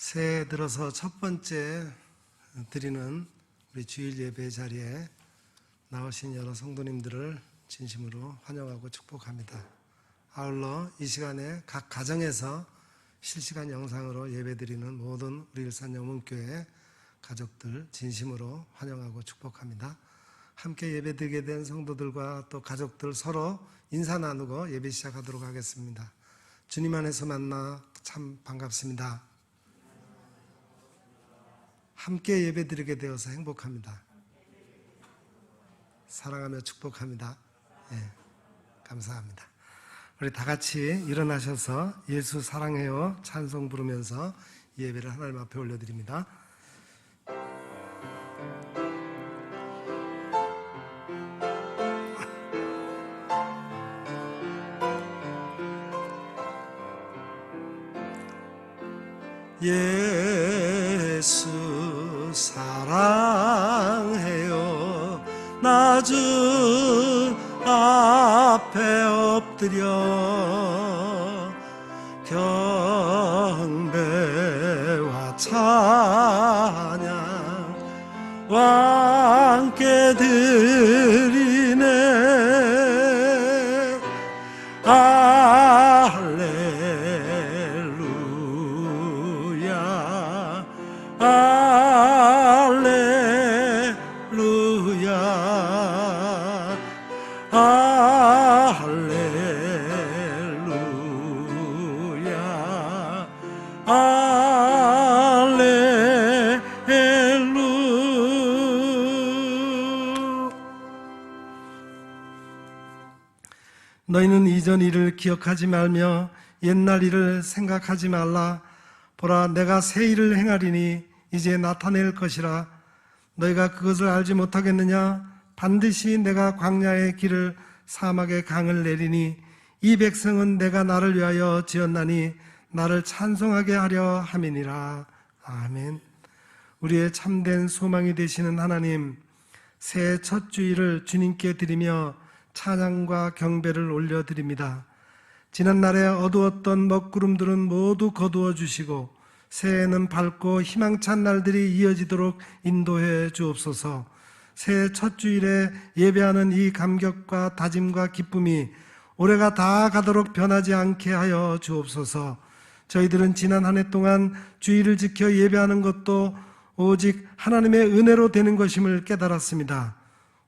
새해 들어서 첫 번째 드리는 우리 주일 예배 자리에 나오신 여러 성도님들을 진심으로 환영하고 축복합니다. 아울러 이 시간에 각 가정에서 실시간 영상으로 예배드리는 모든 우리 일산영문교회 가족들 진심으로 환영하고 축복합니다. 함께 예배드리게 된 성도들과 또 가족들 서로 인사 나누고 예배 시작하도록 하겠습니다. 주님 안에서 만나 참 반갑습니다. 함께 예배드리게 되어서 행복합니다. 사랑하며 축복합니다. 감사합니다. 우리 다 같이 일어나셔서 예수 사랑해요 찬송 부르면서 예배를 하나님 앞에 올려드립니다. 예수 사랑해요 나 주 앞에 엎드려 경배와 찬양과 함께 드리네 할렐루야 할렐루야 할렐루야 할렐루야. 너희는 이전 일을 기억하지 말며 옛날 일을 생각하지 말라. 보라, 내가 새 일을 행하리니 이제 나타낼 것이라. 너희가 그것을 알지 못하겠느냐? 반드시 내가 광야의 길을 사막의 강을 내리니 이 백성은 내가 나를 위하여 지었나니 나를 찬송하게 하려 함이니라. 아멘. 우리의 참된 소망이 되시는 하나님, 새해 첫 주일을 주님께 드리며 찬양과 경배를 올려드립니다. 지난날에 어두웠던 먹구름들은 모두 거두어 주시고 새해는 밝고 희망찬 날들이 이어지도록 인도해 주옵소서. 새해 첫 주일에 예배하는 이 감격과 다짐과 기쁨이 올해가 다 가도록 변하지 않게 하여 주옵소서. 저희들은 지난 한 해 동안 주일을 지켜 예배하는 것도 오직 하나님의 은혜로 되는 것임을 깨달았습니다.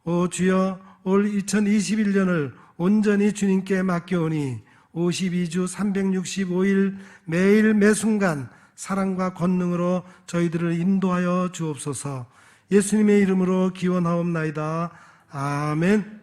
오 주여, 올 2021년을 온전히 주님께 맡겨오니 52주 365일 매일 매순간 사랑과 권능으로 저희들을 인도하여 주옵소서. 예수님의 이름으로 기원하옵나이다. 아멘.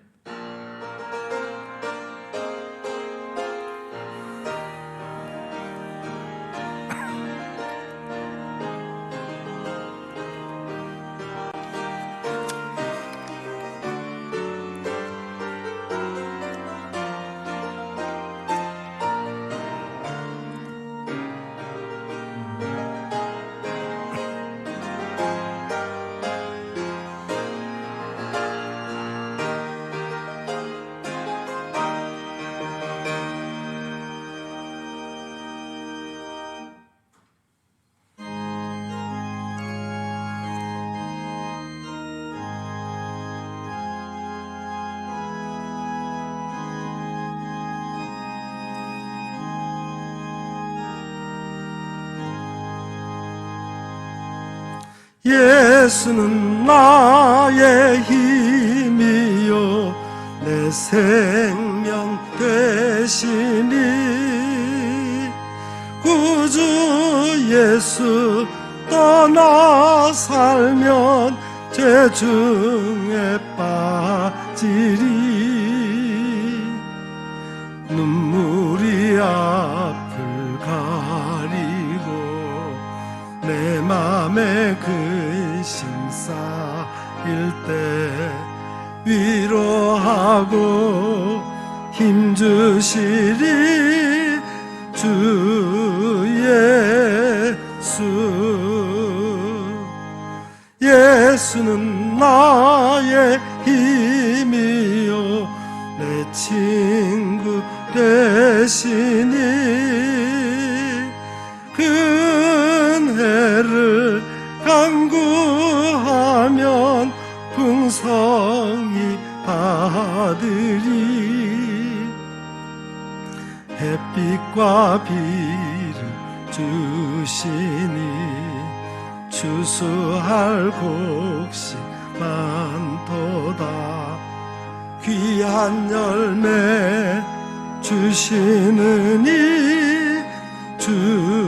예수는 나의 힘이요 내 생명 되시니 구주 예수 떠나 살면 죄 중에 빠지리. 눈물이 앞을 가리고 내 맘에 근심 쌓일 때 위로하고 힘주시리 주 예수. 예수는 나의 힘이요 내 친구 되시니 그 빛과 비를 주시니 추수할 곡식 많도다. 귀한 열매 주시느니 주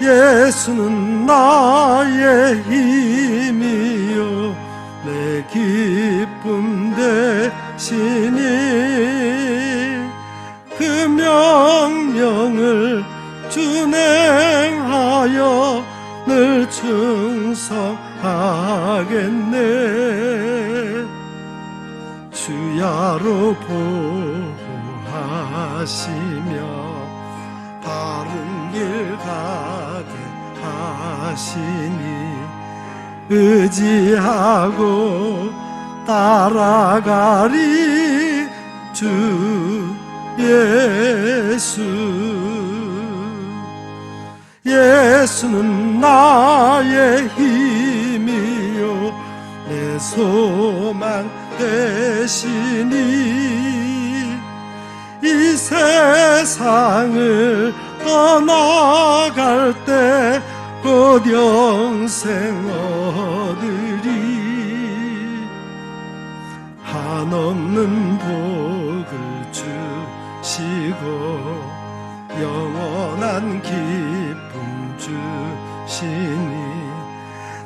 예수는 나의 힘이요 내 기쁨 되시니 그 명령을 준행하여 늘 충성하겠네. 주야로 보호하시며 바른 길 가게 하시니 의지하고 따라가리 주 예수는 나의 힘이요 내 소망 되시니 이 세상을 떠나갈 때 곧 영생 얻으리. 한없는 복을 주시고 영원한 기쁨 주시니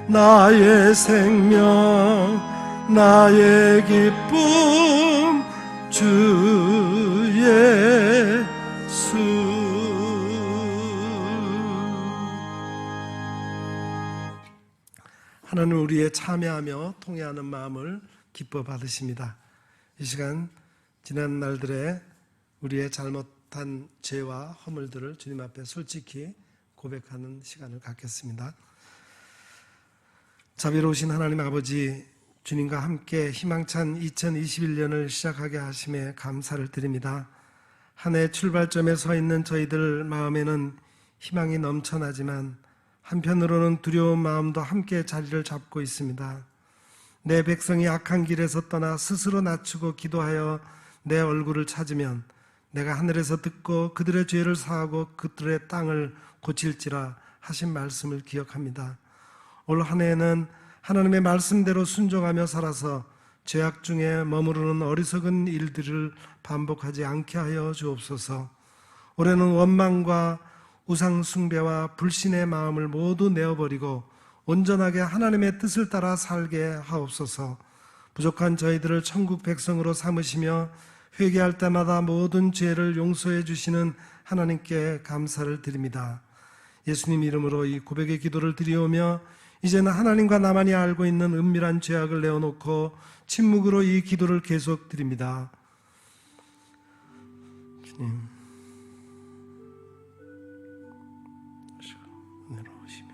나의 생명 나의 기쁨 주 예수. 하나님 우리의 참여하며 통회하는 마음을 기뻐 받으십니다. 이 시간 지난 날들의 우리의 잘못한 죄와 허물들을 주님 앞에 솔직히 고백하는 시간을 갖겠습니다. 자비로우신 하나님 아버지, 주님과 함께 희망찬 2021년을 시작하게 하심에 감사를 드립니다. 한 해 출발점에 서 있는 저희들 마음에는 희망이 넘쳐나지만 한편으로는 두려운 마음도 함께 자리를 잡고 있습니다. 내 백성이 악한 길에서 떠나 스스로 낮추고 기도하여 내 얼굴을 찾으면 내가 하늘에서 듣고 그들의 죄를 사하고 그들의 땅을 고칠지라 하신 말씀을 기억합니다. 올 한 해에는 하나님의 말씀대로 순종하며 살아서 죄악 중에 머무르는 어리석은 일들을 반복하지 않게 하여 주옵소서. 올해는 원망과 우상 숭배와 불신의 마음을 모두 내어버리고 온전하게 하나님의 뜻을 따라 살게 하옵소서. 부족한 저희들을 천국 백성으로 삼으시며 회개할 때마다 모든 죄를 용서해 주시는 하나님께 감사를 드립니다. 예수님 이름으로 이 고백의 기도를 드리오며 이제는 하나님과 나만이 알고 있는 은밀한 죄악을 내어놓고 침묵으로 이 기도를 계속 드립니다. 주님, 내려오시며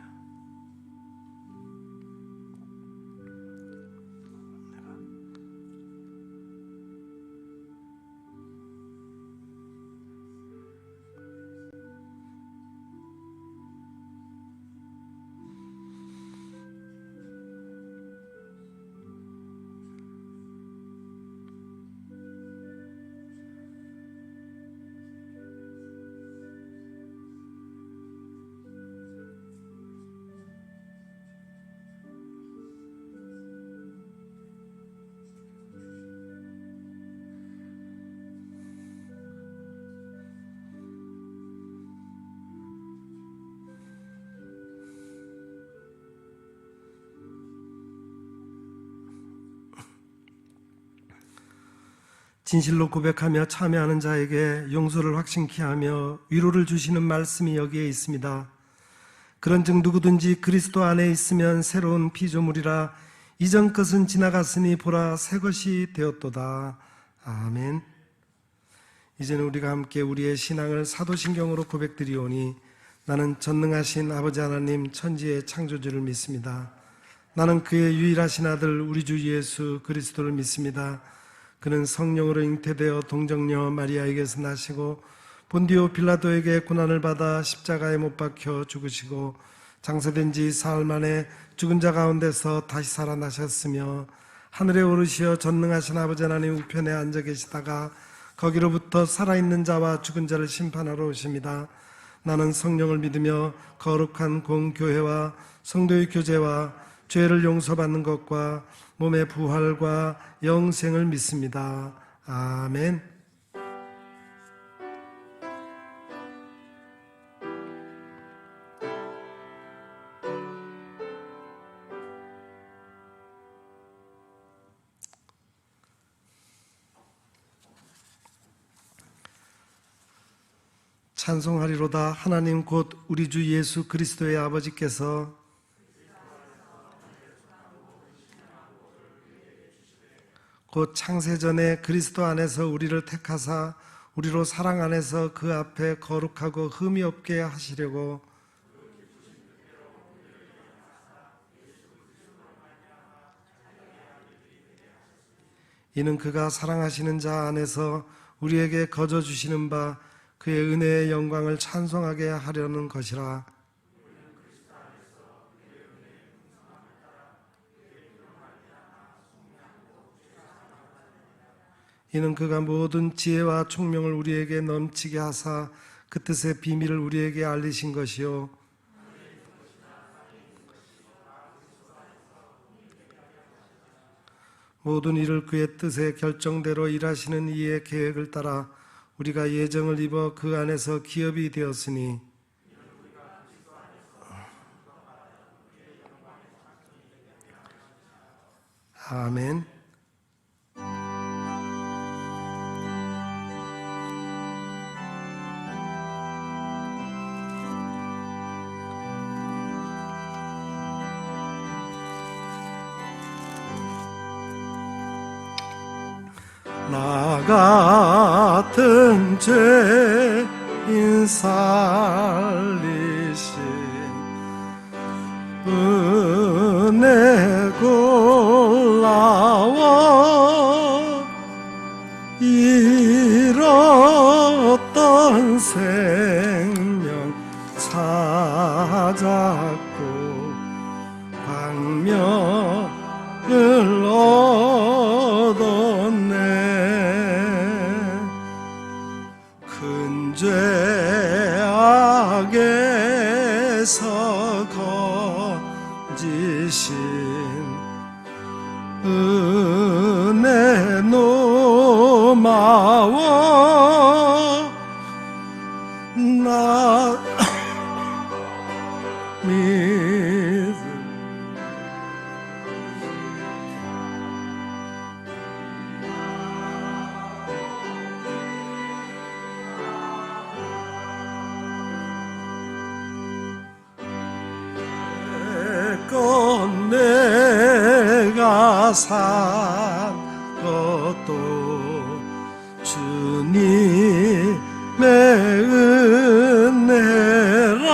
진실로 고백하며 참여하는 자에게 용서를 확신케 하며 위로를 주시는 말씀이 여기에 있습니다. 그런즉 누구든지 그리스도 안에 있으면 새로운 피조물이라 이전 것은 지나갔으니 보라 새 것이 되었도다. 아멘. 이제는 우리가 함께 우리의 신앙을 사도신경으로 고백드리오니 나는 전능하신 아버지 하나님 천지의 창조주를 믿습니다. 나는 그의 유일하신 아들 우리 주 예수 그리스도를 믿습니다. 그는 성령으로 잉태되어 동정녀 마리아에게서 나시고 본디오 빌라도에게 고난을 받아 십자가에 못 박혀 죽으시고 장사된 지 사흘 만에 죽은 자 가운데서 다시 살아나셨으며 하늘에 오르시어 전능하신 아버지 하나님 우편에 앉아 계시다가 거기로부터 살아있는 자와 죽은 자를 심판하러 오십니다. 나는 성령을 믿으며 거룩한 공교회와 성도의 교제와 죄를 용서받는 것과 몸의 부활과 영생을 믿습니다. 아멘. 찬송하리로다. 하나님 곧 우리 주 예수 그리스도의 아버지께서 곧 창세전에 그리스도 안에서 우리를 택하사 우리로 사랑 안에서 그 앞에 거룩하고 흠이 없게 하시려고 이는 그가 사랑하시는 자 안에서 우리에게 거저 주시는 바 그의 은혜의 영광을 찬송하게 하려는 것이라. 이는 그가 모든 지혜와 총명을 우리에게 넘치게 하사 그 뜻의 비밀을 우리에게 알리신 것이요 모든 일을 그의 뜻의 결정대로 일하시는 이의 계획을 따라 우리가 예정을 입어 그 안에서 기업이 되었으니 아멘. 나 같은 죄인 살리신 은혜 골라워 잃었던 생명 찾았고 광명을 얻었네. 큰 죄악에서 건지신 은혜 노마워 나 믿음 내가 산 것도 주님의 은혜라.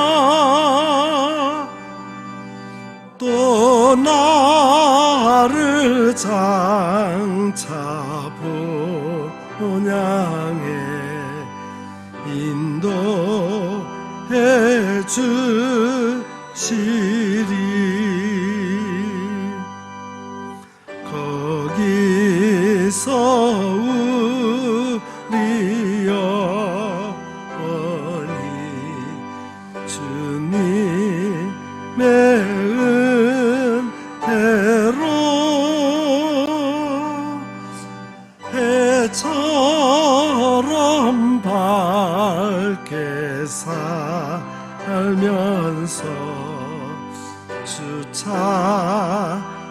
또 나를 장차 본향에 인도해 주시리. 거기서 우리 영원히 주님의 은혜로 해처럼 밝게 살면서 주 찬양하리라.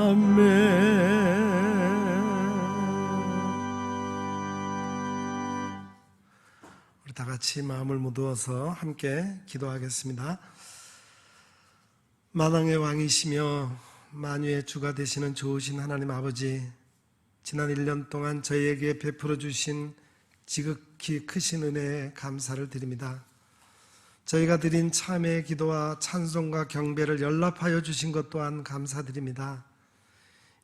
아멘. 우리 다 같이 마음을 모두어서 함께 기도하겠습니다. 만왕의 왕이시며 만유의 주가 되시는 좋으신 하나님 아버지, 지난 1년 동안 저희에게 베풀어 주신 지극히 크신 은혜에 감사를 드립니다. 저희가 드린 참회의 기도와 찬송과 경배를 연락하여 주신 것 또한 감사드립니다.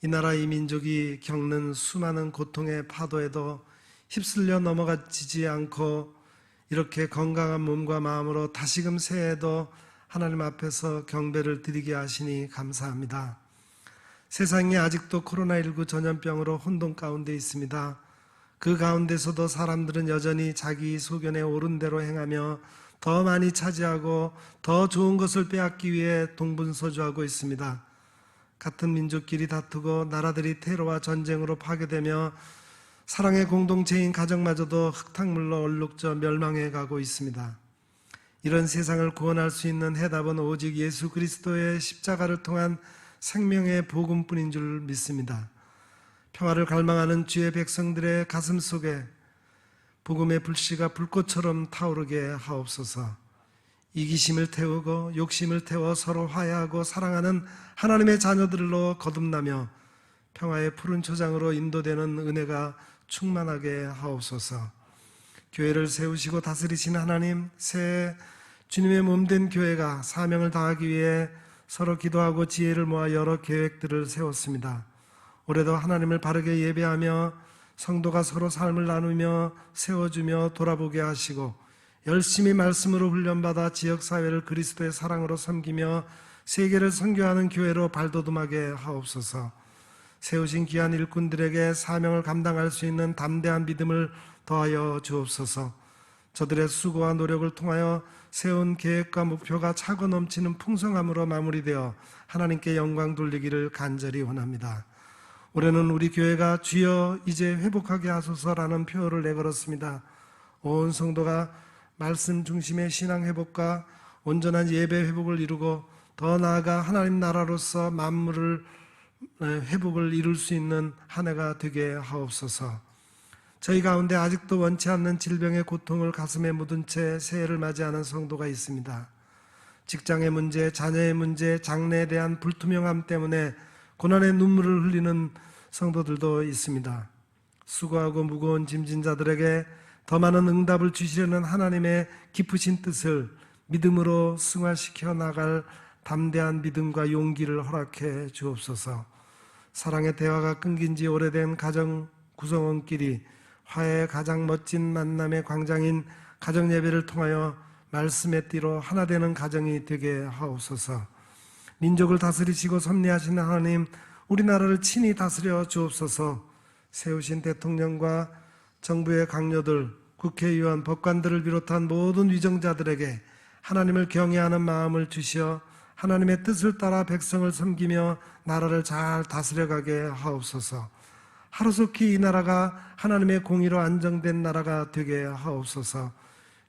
이 나라 이 민족이 겪는 수많은 고통의 파도에도 휩쓸려 넘어가지 않고 이렇게 건강한 몸과 마음으로 다시금 새해에도 하나님 앞에서 경배를 드리게 하시니 감사합니다. 세상이 아직도 코로나19 전염병으로 혼돈 가운데 있습니다. 그 가운데서도 사람들은 여전히 자기 소견에 옳은 대로 행하며 더 많이 차지하고 더 좋은 것을 빼앗기 위해 동분서주하고 있습니다. 같은 민족끼리 다투고 나라들이 테러와 전쟁으로 파괴되며 사랑의 공동체인 가정마저도 흙탕물로 얼룩져 멸망해 가고 있습니다. 이런 세상을 구원할 수 있는 해답은 오직 예수 그리스도의 십자가를 통한 생명의 복음뿐인 줄 믿습니다. 평화를 갈망하는 주의 백성들의 가슴 속에 복음의 불씨가 불꽃처럼 타오르게 하옵소서. 이기심을 태우고 욕심을 태워 서로 화해하고 사랑하는 하나님의 자녀들로 거듭나며 평화의 푸른 초장으로 인도되는 은혜가 충만하게 하옵소서. 교회를 세우시고 다스리신 하나님, 새해 주님의 몸된 교회가 사명을 다하기 위해 서로 기도하고 지혜를 모아 여러 계획들을 세웠습니다. 올해도 하나님을 바르게 예배하며 성도가 서로 삶을 나누며 세워주며 돌아보게 하시고 열심히 말씀으로 훈련받아 지역사회를 그리스도의 사랑으로 섬기며 세계를 선교하는 교회로 발돋움하게 하옵소서. 세우신 귀한 일꾼들에게 사명을 감당할 수 있는 담대한 믿음을 더하여 주옵소서. 저들의 수고와 노력을 통하여 세운 계획과 목표가 차고 넘치는 풍성함으로 마무리되어 하나님께 영광 돌리기를 간절히 원합니다. 올해는 우리 교회가 주여 이제 회복하게 하소서라는 표어를 내걸었습니다. 온 성도가 말씀 중심의 신앙 회복과 온전한 예배 회복을 이루고 더 나아가 하나님 나라로서 만물을 회복을 이룰 수 있는 한 해가 되게 하옵소서. 저희 가운데 아직도 원치 않는 질병의 고통을 가슴에 묻은 채 새해를 맞이하는 성도가 있습니다. 직장의 문제, 자녀의 문제, 장래에 대한 불투명함 때문에 고난의 눈물을 흘리는 성도들도 있습니다. 수고하고 무거운 짐진 자들에게 더 많은 응답을 주시려는 하나님의 깊으신 뜻을 믿음으로 승화시켜 나갈 담대한 믿음과 용기를 허락해 주옵소서. 사랑의 대화가 끊긴 지 오래된 가정 구성원끼리 화해의 가장 멋진 만남의 광장인 가정예배를 통하여 말씀의 띠로 하나 되는 가정이 되게 하옵소서. 민족을 다스리시고 섭리하시는 하나님, 우리나라를 친히 다스려 주옵소서. 세우신 대통령과 정부의 강요들, 국회의원, 법관들을 비롯한 모든 위정자들에게 하나님을 경외하는 마음을 주시어 하나님의 뜻을 따라 백성을 섬기며 나라를 잘 다스려가게 하옵소서. 하루속히 이 나라가 하나님의 공의로 안정된 나라가 되게 하옵소서.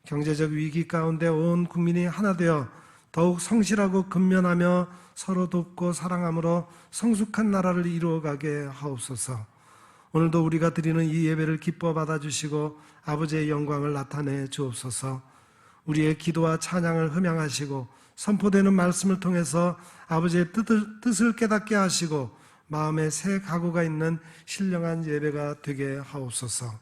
경제적 위기 가운데 온 국민이 하나 되어 더욱 성실하고 근면하며 서로 돕고 사랑함으로 성숙한 나라를 이루어가게 하옵소서. 오늘도 우리가 드리는 이 예배를 기뻐 받아주시고 아버지의 영광을 나타내 주옵소서. 우리의 기도와 찬양을 흠양하시고 선포되는 말씀을 통해서 아버지의 뜻을 깨닫게 하시고 마음에 새 각오가 있는 신령한 예배가 되게 하옵소서.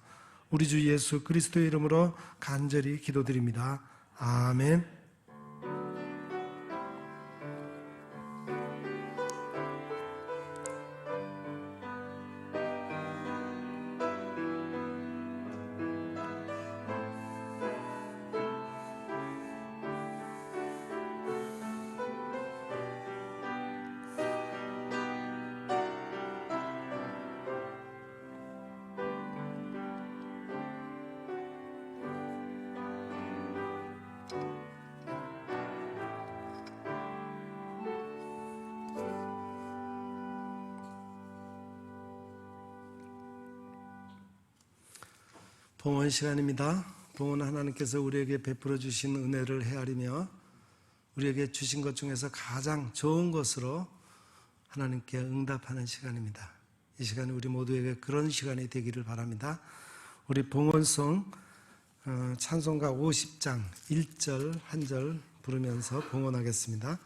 우리 주 예수 그리스도의 이름으로 간절히 기도드립니다. 아멘. 봉헌 시간입니다. 봉헌 하나님께서 우리에게 베풀어 주신 은혜를 헤아리며 우리에게 주신 것 중에서 가장 좋은 것으로 하나님께 응답하는 시간입니다. 이 시간이 우리 모두에게 그런 시간이 되기를 바랍니다. 우리 봉헌송 찬송가 50장 1절 한 절 부르면서 봉헌하겠습니다.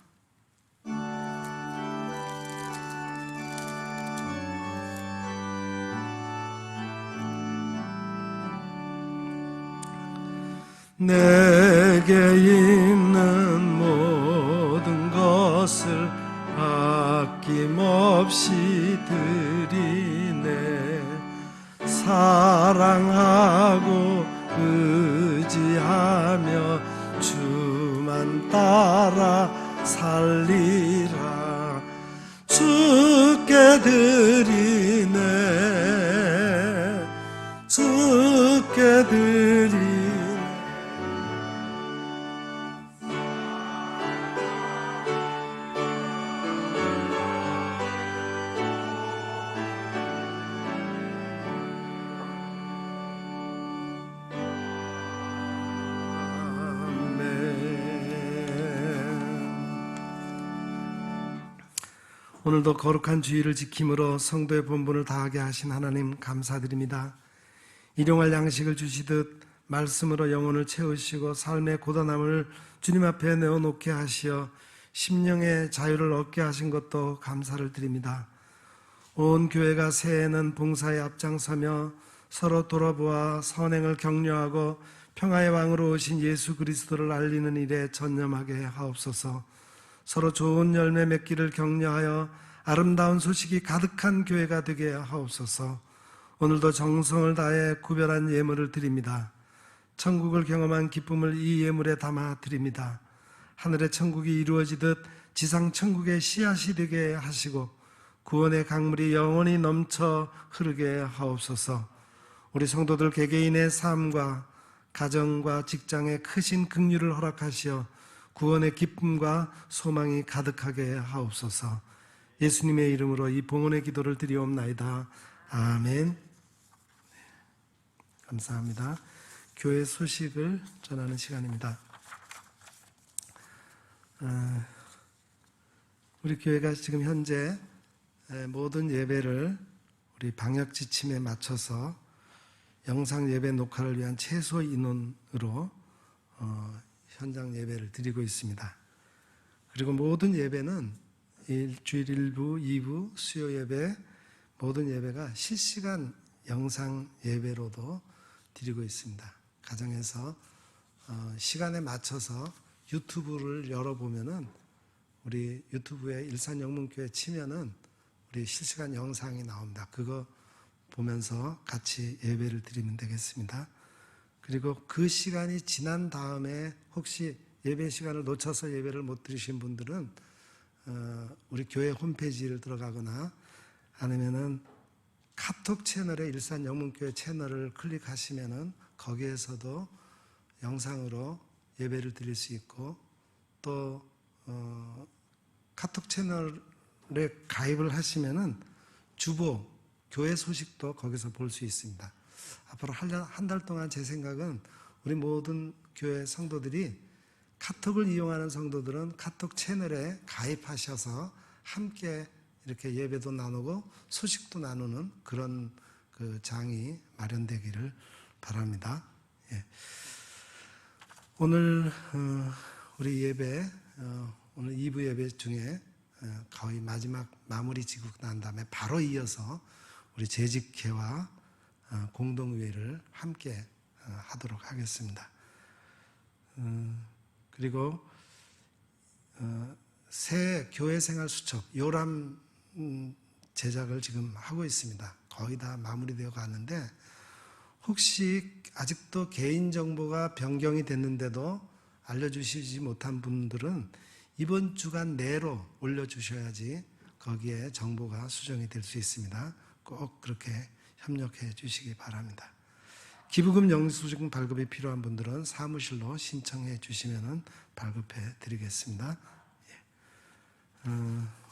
내게 있는 모든 것을 아낌없이 드리네. 사랑하는 따라 살리라. 주께 드리네, 주께 드리네. 오늘도 거룩한 주일을 지킴으로 성도의 본분을 다하게 하신 하나님 감사드립니다. 일용할 양식을 주시듯 말씀으로 영혼을 채우시고 삶의 고단함을 주님 앞에 내어놓게 하시어 심령의 자유를 얻게 하신 것도 감사를 드립니다. 온 교회가 새해에는 봉사에 앞장서며 서로 돌아보아 선행을 격려하고 평화의 왕으로 오신 예수 그리스도를 알리는 일에 전념하게 하옵소서. 서로 좋은 열매 맺기를 격려하여 아름다운 소식이 가득한 교회가 되게 하옵소서. 오늘도 정성을 다해 구별한 예물을 드립니다. 천국을 경험한 기쁨을 이 예물에 담아 드립니다. 하늘의 천국이 이루어지듯 지상 천국의 씨앗이 되게 하시고 구원의 강물이 영원히 넘쳐 흐르게 하옵소서. 우리 성도들 개개인의 삶과 가정과 직장에 크신 긍휼을 허락하시어 구원의 기쁨과 소망이 가득하게 하옵소서. 예수님의 이름으로 이 봉헌의 기도를 드리옵나이다. 아멘. 감사합니다. 교회 소식을 전하는 시간입니다. 우리 교회가 지금 현재 모든 예배를 우리 방역 지침에 맞춰서 영상 예배 녹화를 위한 최소 인원으로 현장 예배를 드리고 있습니다. 그리고 모든 예배는 일주일 1부, 2부, 수요 예배 모든 예배가 실시간 영상 예배로도 드리고 있습니다. 가정에서 시간에 맞춰서 유튜브를 열어보면은 우리 유튜브에 일산영문교회 치면은 우리 실시간 영상이 나옵니다. 그거 보면서 같이 예배를 드리면 되겠습니다. 그리고 그 시간이 지난 다음에 혹시 예배 시간을 놓쳐서 예배를 못 드리신 분들은 우리 교회 홈페이지를 들어가거나 아니면은 카톡 채널에 일산영문교회 채널을 클릭하시면은 거기에서도 영상으로 예배를 드릴 수 있고 또 카톡 채널에 가입을 하시면은 주보 교회 소식도 거기서 볼 수 있습니다. 앞으로 한 달 동안 제 생각은 우리 모든 교회 성도들이 카톡을 이용하는 성도들은 카톡 채널에 가입하셔서 함께 이렇게 예배도 나누고 소식도 나누는 그런 그 장이 마련되기를 바랍니다. 예. 오늘 우리 예배 오늘 2부 예배 중에 거의 마지막 마무리 지고 난 다음에 바로 이어서 우리 재직회와 공동회를 함께 하도록 하겠습니다. 그리고 새 교회생활 수첩 요람 제작을 지금 하고 있습니다. 거의 다 마무리되어 가는데 혹시 아직도 개인정보가 변경이 됐는데도 알려주시지 못한 분들은 이번 주간 내로 올려주셔야지 거기에 정보가 수정이 될 수 있습니다. 꼭 그렇게 협력해 주시기 바랍니다. 기부금 영수증 발급이 필요한 분들은 사무실로 신청해 주시면 발급해 드리겠습니다.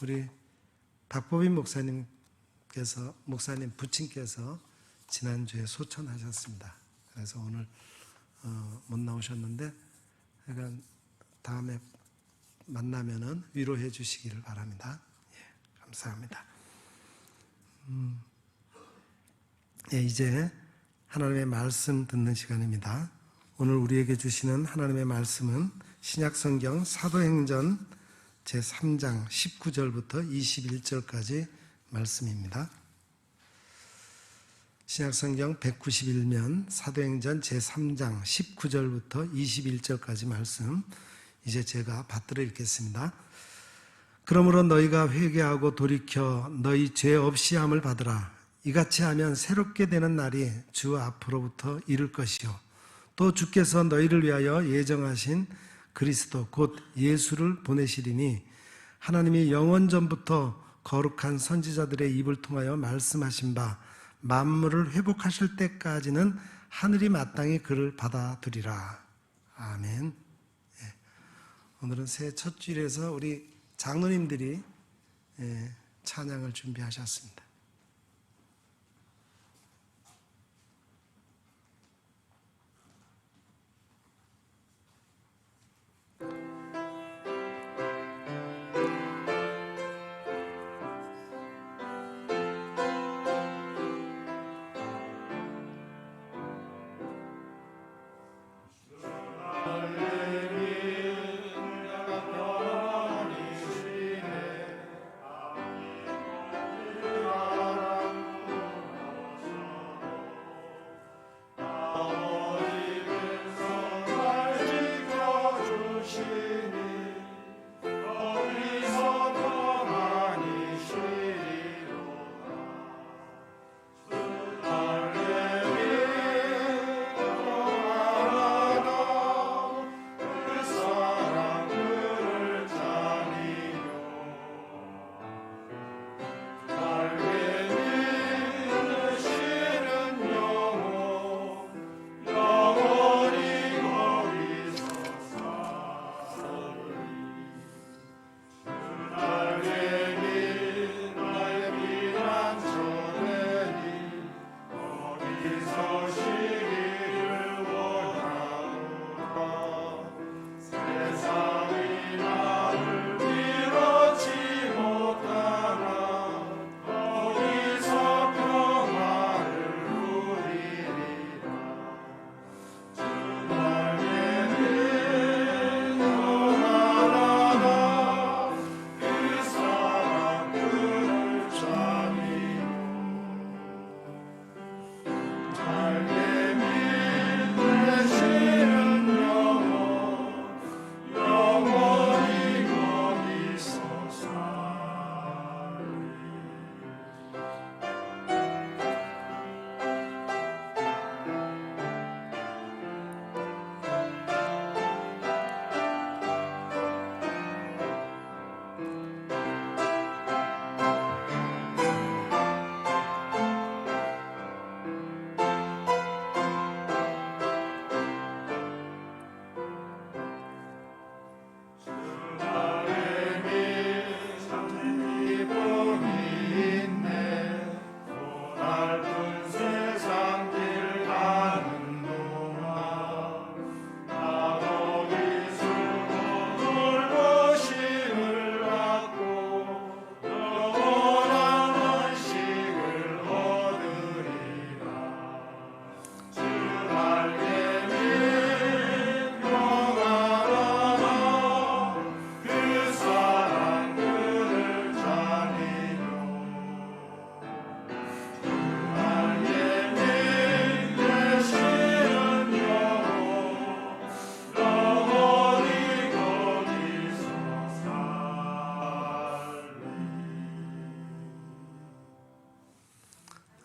우리 박보빈 목사님 부친께서 지난주에 소천하셨습니다. 그래서 오늘 못 나오셨는데 그러니까 다음에 만나면은 위로해 주시기를 바랍니다. 예, 감사합니다. 예, 이제 하나님의 말씀 듣는 시간입니다. 오늘 우리에게 주시는 하나님의 말씀은 신약성경 사도행전 제3장 19절부터 21절까지 말씀입니다. 신약성경 191면 사도행전 제3장 19절부터 21절까지 말씀 이제 제가 받들어 읽겠습니다. 그러므로 너희가 회개하고 돌이켜 너희 죄 없이 함을 받으라. 이같이 하면 새롭게 되는 날이 주 앞으로부터 이를 것이요 또 주께서 너희를 위하여 예정하신 그리스도 곧 예수를 보내시리니 하나님이 영원전부터 거룩한 선지자들의 입을 통하여 말씀하신 바 만물을 회복하실 때까지는 하늘이 마땅히 그를 받아들이라. 아멘. 오늘은 새해 첫 주일에서 우리 장로님들이 찬양을 준비하셨습니다.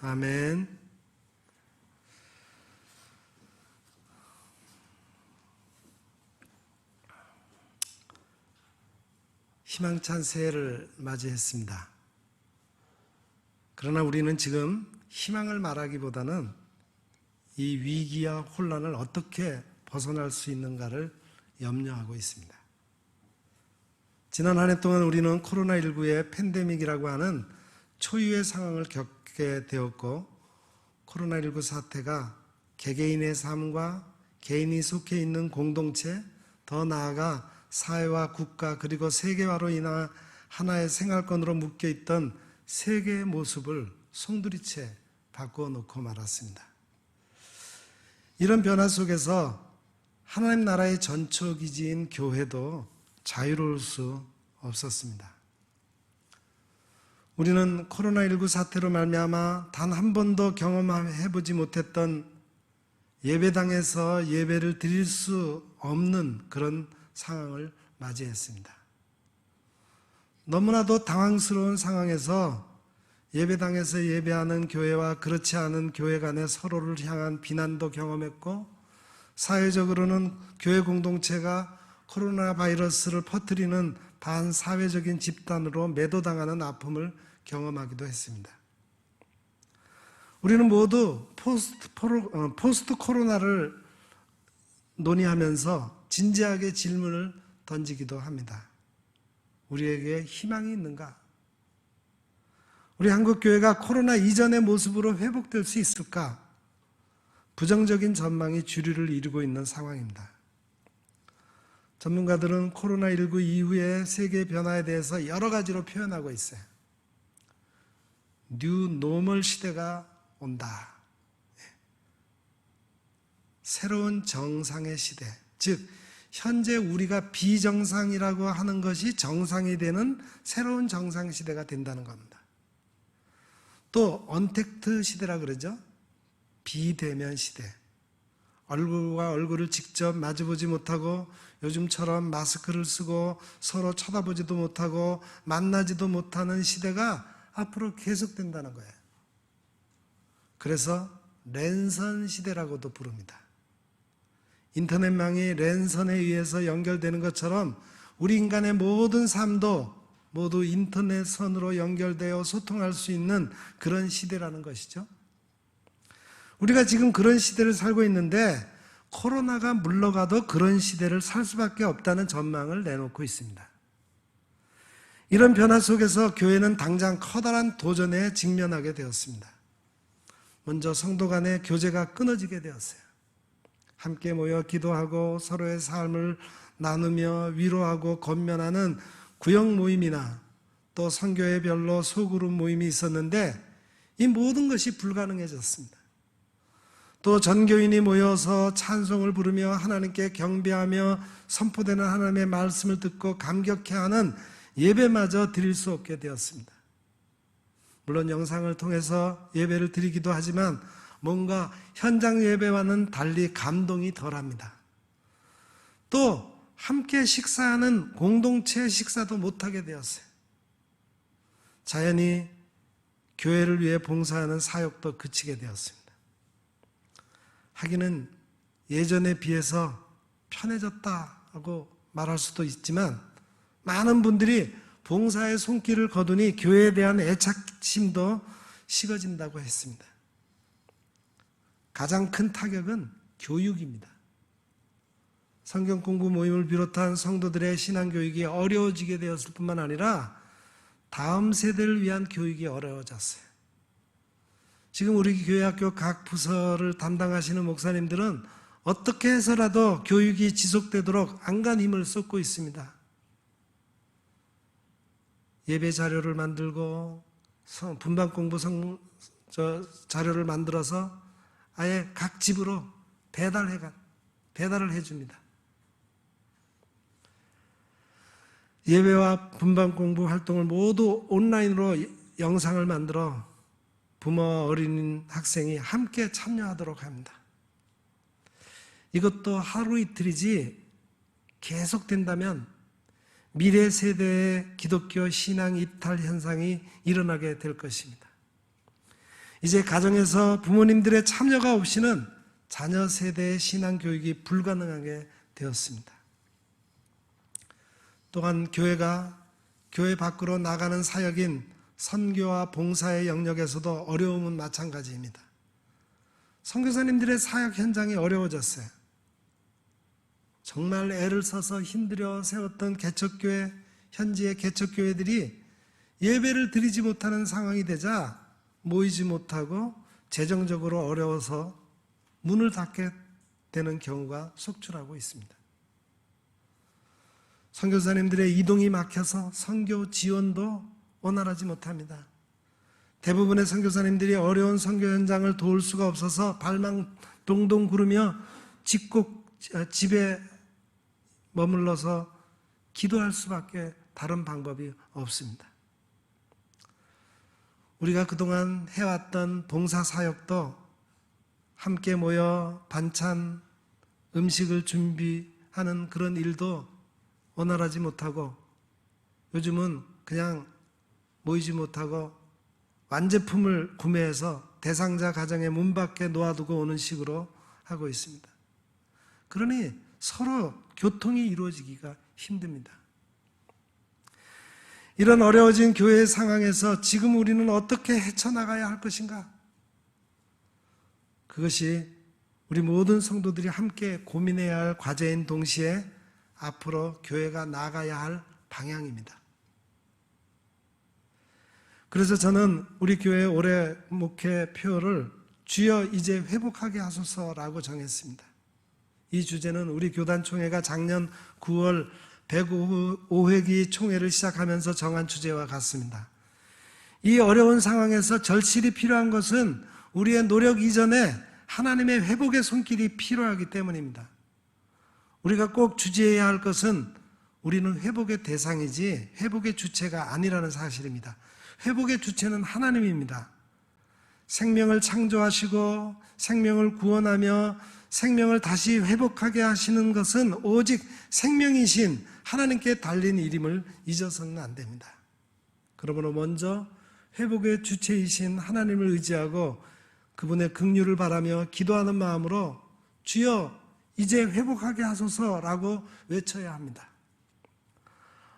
아멘. 희망찬 새해를 맞이했습니다. 그러나 우리는 지금 희망을 말하기보다는 이 위기와 혼란을 어떻게 벗어날 수 있는가를 염려하고 있습니다. 지난 한 해 동안 우리는 코로나19의 팬데믹이라고 하는 초유의 상황을 겪게 되었고, 코로나19 사태가 개개인의 삶과 개인이 속해 있는 공동체, 더 나아가 사회와 국가 그리고 세계화로 인한 하나의 생활권으로 묶여있던 세계의 모습을 송두리째 바꾸어 놓고 말았습니다. 이런 변화 속에서 하나님 나라의 전초기지인 교회도 자유로울 수 없었습니다. 우리는 코로나19 사태로 말미암아 단 한 번도 경험해보지 못했던 예배당에서 예배를 드릴 수 없는 그런 상황을 맞이했습니다. 너무나도 당황스러운 상황에서 예배당에서 예배하는 교회와 그렇지 않은 교회 간의 서로를 향한 비난도 경험했고, 사회적으로는 교회 공동체가 코로나 바이러스를 퍼뜨리는 반사회적인 집단으로 매도당하는 아픔을 경험하기도 했습니다. 우리는 모두 포스트 코로나를 논의하면서 진지하게 질문을 던지기도 합니다. 우리에게 희망이 있는가? 우리 한국교회가 코로나 이전의 모습으로 회복될 수 있을까? 부정적인 전망이 주류를 이루고 있는 상황입니다. 전문가들은 코로나19 이후의 세계 변화에 대해서 여러 가지로 표현하고 있어요. 뉴 노멀 시대가 온다. 새로운 정상의 시대, 즉 현재 우리가 비정상이라고 하는 것이 정상이 되는 새로운 정상 시대가 된다는 겁니다. 또 언택트 시대라 그러죠. 비대면 시대. 얼굴과 얼굴을 직접 마주보지 못하고 요즘처럼 마스크를 쓰고 서로 쳐다보지도 못하고 만나지도 못하는 시대가 앞으로 계속된다는 거예요. 그래서 랜선 시대라고도 부릅니다. 인터넷망이 랜선에 의해서 연결되는 것처럼 우리 인간의 모든 삶도 모두 인터넷선으로 연결되어 소통할 수 있는 그런 시대라는 것이죠. 우리가 지금 그런 시대를 살고 있는데 코로나가 물러가도 그런 시대를 살 수밖에 없다는 전망을 내놓고 있습니다. 이런 변화 속에서 교회는 당장 커다란 도전에 직면하게 되었습니다. 먼저 성도 간의 교제가 끊어지게 되었어요. 함께 모여 기도하고 서로의 삶을 나누며 위로하고 권면하는 구역 모임이나 또 선교회별로 소그룹 모임이 있었는데 이 모든 것이 불가능해졌습니다. 또 전교인이 모여서 찬송을 부르며 하나님께 경배하며 선포되는 하나님의 말씀을 듣고 감격해하는 예배마저 드릴 수 없게 되었습니다. 물론 영상을 통해서 예배를 드리기도 하지만 뭔가 현장 예배와는 달리 감동이 덜합니다. 또 함께 식사하는 공동체 식사도 못하게 되었어요. 자연히 교회를 위해 봉사하는 사역도 그치게 되었습니다. 하기는 예전에 비해서 편해졌다고 말할 수도 있지만 많은 분들이 봉사의 손길을 거두니 교회에 대한 애착심도 식어진다고 했습니다. 가장 큰 타격은 교육입니다. 성경 공부 모임을 비롯한 성도들의 신앙교육이 어려워지게 되었을 뿐만 아니라 다음 세대를 위한 교육이 어려워졌어요. 지금 우리 교회학교 각 부서를 담당하시는 목사님들은 어떻게 해서라도 교육이 지속되도록 안간 힘을 쏟고 있습니다. 예배 자료를 만들고 분반 공부 자료를 만들어서 아예 각 집으로 배달을 해줍니다. 예배와 분반 공부 활동을 모두 온라인으로 영상을 만들어 부모, 어린 학생이 함께 참여하도록 합니다. 이것도 하루 이틀이지 계속된다면 미래 세대의 기독교 신앙 이탈 현상이 일어나게 될 것입니다. 이제 가정에서 부모님들의 참여가 없이는 자녀 세대의 신앙 교육이 불가능하게 되었습니다. 또한 교회가 교회 밖으로 나가는 사역인 선교와 봉사의 영역에서도 어려움은 마찬가지입니다. 선교사님들의 사역 현장이 어려워졌어요. 정말 애를 써서 힘들여 세웠던 개척교회, 현지의 개척교회들이 예배를 드리지 못하는 상황이 되자 모이지 못하고 재정적으로 어려워서 문을 닫게 되는 경우가 속출하고 있습니다. 선교사님들의 이동이 막혀서 선교 지원도 원활하지 못합니다. 대부분의 선교사님들이 어려운 선교 현장을 도울 수가 없어서 발망 동동 구르며 집에 머물러서 기도할 수밖에 다른 방법이 없습니다. 우리가 그동안 해왔던 봉사사역도 함께 모여 반찬, 음식을 준비하는 그런 일도 원활하지 못하고 요즘은 그냥 모이지 못하고 완제품을 구매해서 대상자 가정의 문 밖에 놓아두고 오는 식으로 하고 있습니다. 그러니 서로 교통이 이루어지기가 힘듭니다. 이런 어려워진 교회의 상황에서 지금 우리는 어떻게 헤쳐나가야 할 것인가? 그것이 우리 모든 성도들이 함께 고민해야 할 과제인 동시에 앞으로 교회가 나아가야 할 방향입니다. 그래서 저는 우리 교회 올해 목회표를 주여 이제 회복하게 하소서라고 정했습니다. 이 주제는 우리 교단총회가 작년 9월 105회기 총회를 시작하면서 정한 주제와 같습니다. 이 어려운 상황에서 절실히 필요한 것은 우리의 노력 이전에 하나님의 회복의 손길이 필요하기 때문입니다. 우리가 꼭 주지해야 할 것은 우리는 회복의 대상이지 회복의 주체가 아니라는 사실입니다. 회복의 주체는 하나님입니다. 생명을 창조하시고 생명을 구원하며 생명을 다시 회복하게 하시는 것은 오직 생명이신 하나님께 달린 일임을 잊어서는 안 됩니다. 그러므로 먼저 회복의 주체이신 하나님을 의지하고 그분의 긍휼을 바라며 기도하는 마음으로 주여 이제 회복하게 하소서라고 외쳐야 합니다.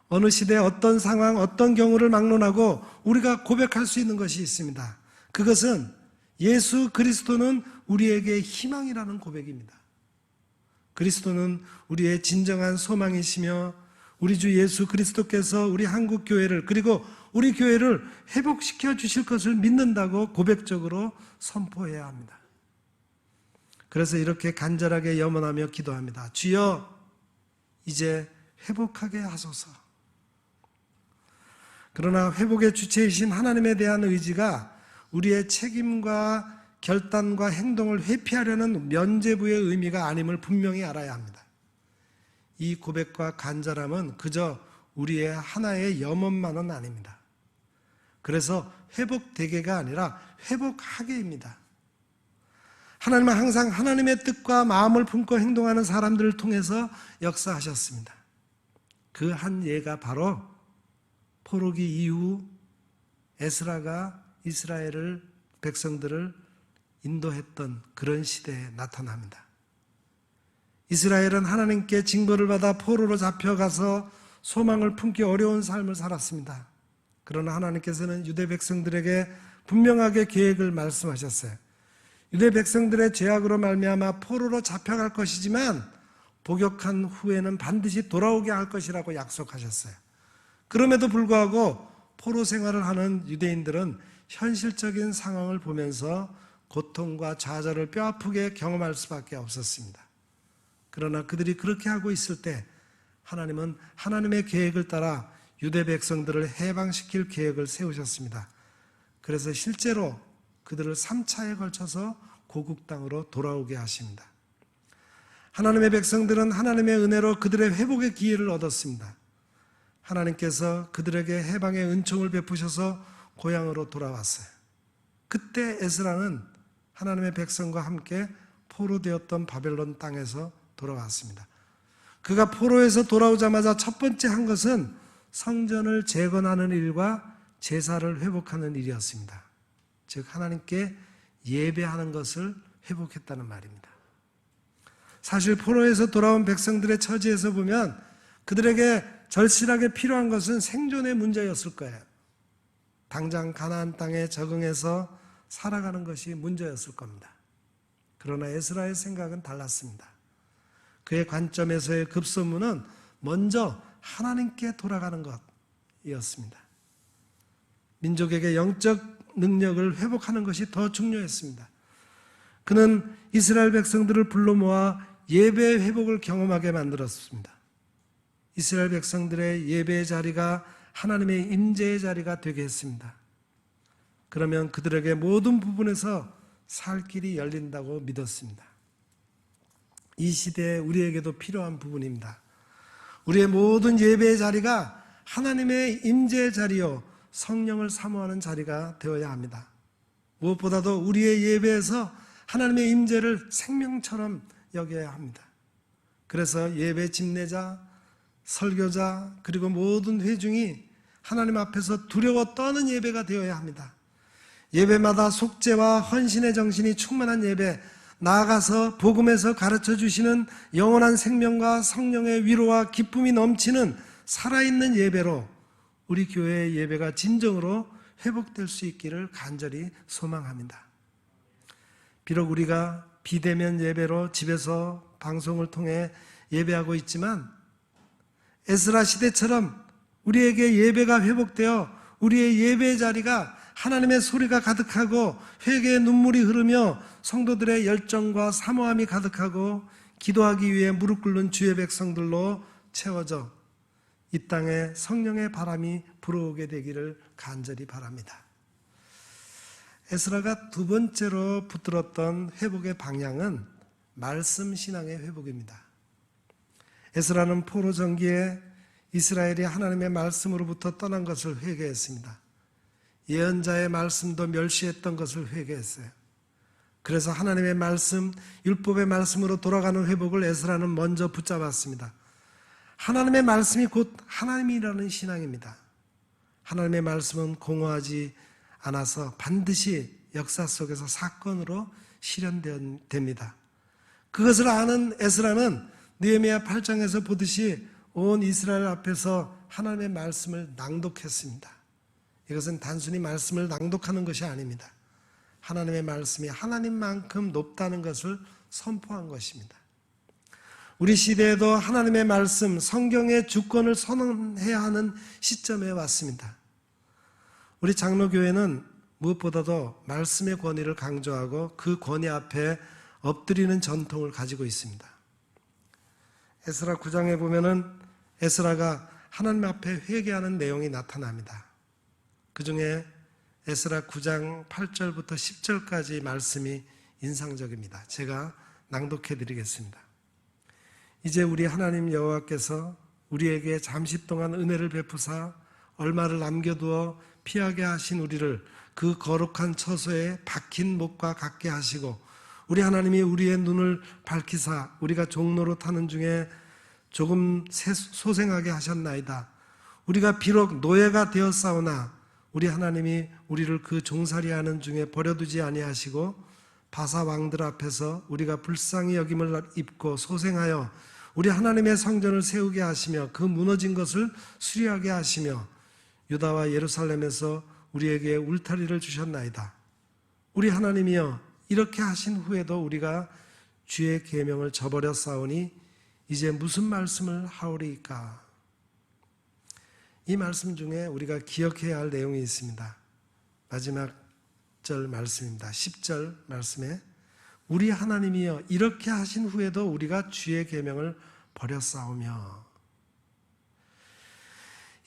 어느 시대 어떤 상황 어떤 경우를 막론하고 우리가 고백할 수 있는 것이 있습니다. 그것은 예수 그리스도는 우리에게 희망이라는 고백입니다. 그리스도는 우리의 진정한 소망이시며 우리 주 예수 그리스도께서 우리 한국 교회를 그리고 우리 교회를 회복시켜 주실 것을 믿는다고 고백적으로 선포해야 합니다. 그래서 이렇게 간절하게 염원하며 기도합니다. 주여 이제 회복하게 하소서. 그러나 회복의 주체이신 하나님에 대한 의지가 우리의 책임과 결단과 행동을 회피하려는 면죄부의 의미가 아님을 분명히 알아야 합니다. 이 고백과 간절함은 그저 우리의 하나의 염원만은 아닙니다. 그래서 회복되게가 아니라 회복하게입니다. 하나님은 항상 하나님의 뜻과 마음을 품고 행동하는 사람들을 통해서 역사하셨습니다. 그 한 예가 바로 포로기 이후 에스라가 이스라엘을 백성들을 인도했던 그런 시대에 나타납니다. 이스라엘은 하나님께 징벌을 받아 포로로 잡혀가서 소망을 품기 어려운 삶을 살았습니다. 그러나 하나님께서는 유대 백성들에게 분명하게 계획을 말씀하셨어요. 유대 백성들의 죄악으로 말미암아 포로로 잡혀갈 것이지만 복역한 후에는 반드시 돌아오게 할 것이라고 약속하셨어요. 그럼에도 불구하고 포로 생활을 하는 유대인들은 현실적인 상황을 보면서 고통과 좌절을 뼈아프게 경험할 수밖에 없었습니다. 그러나 그들이 그렇게 하고 있을 때 하나님은 하나님의 계획을 따라 유대 백성들을 해방시킬 계획을 세우셨습니다. 그래서 실제로 그들을 3차에 걸쳐서 고국 땅으로 돌아오게 하십니다. 하나님의 백성들은 하나님의 은혜로 그들의 회복의 기회를 얻었습니다. 하나님께서 그들에게 해방의 은총을 베푸셔서 고향으로 돌아왔어요. 그때 에스라는 하나님의 백성과 함께 포로되었던 바벨론 땅에서 돌아왔습니다. 그가 포로에서 돌아오자마자 첫 번째 한 것은 성전을 재건하는 일과 제사를 회복하는 일이었습니다. 즉 하나님께 예배하는 것을 회복했다는 말입니다. 사실 포로에서 돌아온 백성들의 처지에서 보면 그들에게 절실하게 필요한 것은 생존의 문제였을 거예요. 당장 가나안 땅에 적응해서 살아가는 것이 문제였을 겁니다. 그러나 에스라의 생각은 달랐습니다. 그의 관점에서의 급선무는 먼저 하나님께 돌아가는 것이었습니다. 민족에게 영적 능력을 회복하는 것이 더 중요했습니다. 그는 이스라엘 백성들을 불러 모아 예배의 회복을 경험하게 만들었습니다. 이스라엘 백성들의 예배의 자리가 하나님의 임재의 자리가 되게 했습니다. 그러면 그들에게 모든 부분에서 살 길이 열린다고 믿었습니다. 이 시대에 우리에게도 필요한 부분입니다. 우리의 모든 예배의 자리가 하나님의 임재의 자리요 성령을 사모하는 자리가 되어야 합니다. 무엇보다도 우리의 예배에서 하나님의 임재를 생명처럼 여겨야 합니다. 그래서 예배 집례자, 설교자 그리고 모든 회중이 하나님 앞에서 두려워 떠는 예배가 되어야 합니다. 예배마다 속죄와 헌신의 정신이 충만한 예배, 나아가서 복음에서 가르쳐 주시는 영원한 생명과 성령의 위로와 기쁨이 넘치는 살아있는 예배로 우리 교회의 예배가 진정으로 회복될 수 있기를 간절히 소망합니다. 비록 우리가 비대면 예배로 집에서 방송을 통해 예배하고 있지만 에스라 시대처럼 우리에게 예배가 회복되어 우리의 예배의 자리가 하나님의 소리가 가득하고 회개의 눈물이 흐르며 성도들의 열정과 사모함이 가득하고 기도하기 위해 무릎 꿇는 주의 백성들로 채워져 이 땅에 성령의 바람이 불어오게 되기를 간절히 바랍니다. 에스라가 두 번째로 붙들었던 회복의 방향은 말씀 신앙의 회복입니다. 에스라는 포로 전기에 이스라엘이 하나님의 말씀으로부터 떠난 것을 회개했습니다. 예언자의 말씀도 멸시했던 것을 회개했어요. 그래서 하나님의 말씀, 율법의 말씀으로 돌아가는 회복을 에스라는 먼저 붙잡았습니다. 하나님의 말씀이 곧 하나님이라는 신앙입니다. 하나님의 말씀은 공허하지 않아서 반드시 역사 속에서 사건으로 실현됩니다. 그것을 아는 에스라는 느헤미야 8장에서 보듯이 온 이스라엘 앞에서 하나님의 말씀을 낭독했습니다. 이것은 단순히 말씀을 낭독하는 것이 아닙니다. 하나님의 말씀이 하나님만큼 높다는 것을 선포한 것입니다. 우리 시대에도 하나님의 말씀, 성경의 주권을 선언해야 하는 시점에 왔습니다. 우리 장로교회는 무엇보다도 말씀의 권위를 강조하고 그 권위 앞에 엎드리는 전통을 가지고 있습니다. 에스라 9장에 보면은 에스라가 하나님 앞에 회개하는 내용이 나타납니다. 그 중에 에스라 9장 8절부터 10절까지 말씀이 인상적입니다. 제가 낭독해 드리겠습니다. 이제 우리 하나님 여호와께서 우리에게 잠시 동안 은혜를 베푸사 얼마를 남겨두어 피하게 하신 우리를 그 거룩한 처소에 박힌 목과 같게 하시고 우리 하나님이 우리의 눈을 밝히사 우리가 종로로 타는 중에 조금 소생하게 하셨나이다. 우리가 비록 노예가 되었사오나 우리 하나님이 우리를 그 종살이하는 중에 버려두지 아니하시고 바사 왕들 앞에서 우리가 불쌍히 여김을 입고 소생하여 우리 하나님의 성전을 세우게 하시며 그 무너진 것을 수리하게 하시며 유다와 예루살렘에서 우리에게 울타리를 주셨나이다. 우리 하나님이여 이렇게 하신 후에도 우리가 주의 계명을 저버렸사오니 이제 무슨 말씀을 하오리이까. 이 말씀 중에 우리가 기억해야 할 내용이 있습니다. 마지막 절 말씀입니다. 10절 말씀에 우리 하나님이여 이렇게 하신 후에도 우리가 주의 계명을 버렸사오며.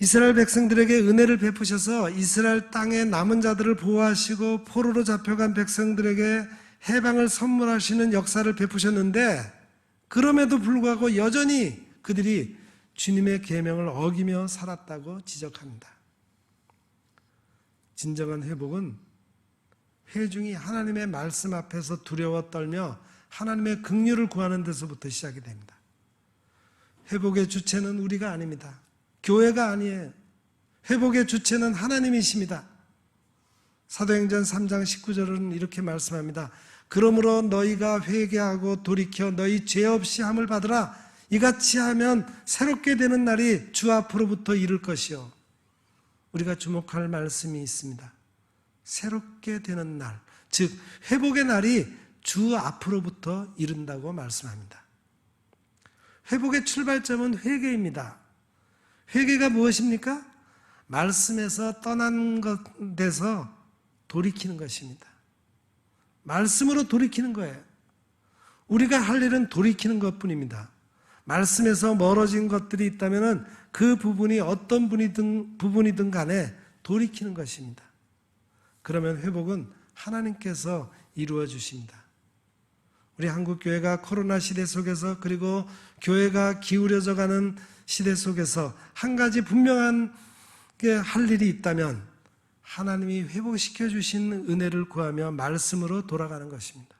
이스라엘 백성들에게 은혜를 베푸셔서 이스라엘 땅의 남은 자들을 보호하시고 포로로 잡혀간 백성들에게 해방을 선물하시는 역사를 베푸셨는데 그럼에도 불구하고 여전히 그들이 주님의 계명을 어기며 살았다고 지적합니다. 진정한 회복은 회중이 하나님의 말씀 앞에서 두려워 떨며 하나님의 긍휼을 구하는 데서부터 시작이 됩니다. 회복의 주체는 우리가 아닙니다. 교회가 아니에요. 회복의 주체는 하나님이십니다. 사도행전 3장 19절은 이렇게 말씀합니다. 그러므로 너희가 회개하고 돌이켜 너희 죄 없이 함을 받으라. 이같이 하면 새롭게 되는 날이 주 앞으로부터 이를 것이요. 우리가 주목할 말씀이 있습니다. 새롭게 되는 날, 즉 회복의 날이 주 앞으로부터 이른다고 말씀합니다. 회복의 출발점은 회개입니다. 회개가 무엇입니까? 말씀에서 떠난 것에서 돌이키는 것입니다. 말씀으로 돌이키는 거예요. 우리가 할 일은 돌이키는 것뿐입니다. 말씀에서 멀어진 것들이 있다면 그 부분이 어떤 부분이든 간에 돌이키는 것입니다. 그러면 회복은 하나님께서 이루어 주십니다. 우리 한국교회가 코로나 시대 속에서 그리고 교회가 기울여져 가는 시대 속에서 한 가지 분명한 할 일이 있다면 하나님이 회복시켜 주신 은혜를 구하며 말씀으로 돌아가는 것입니다.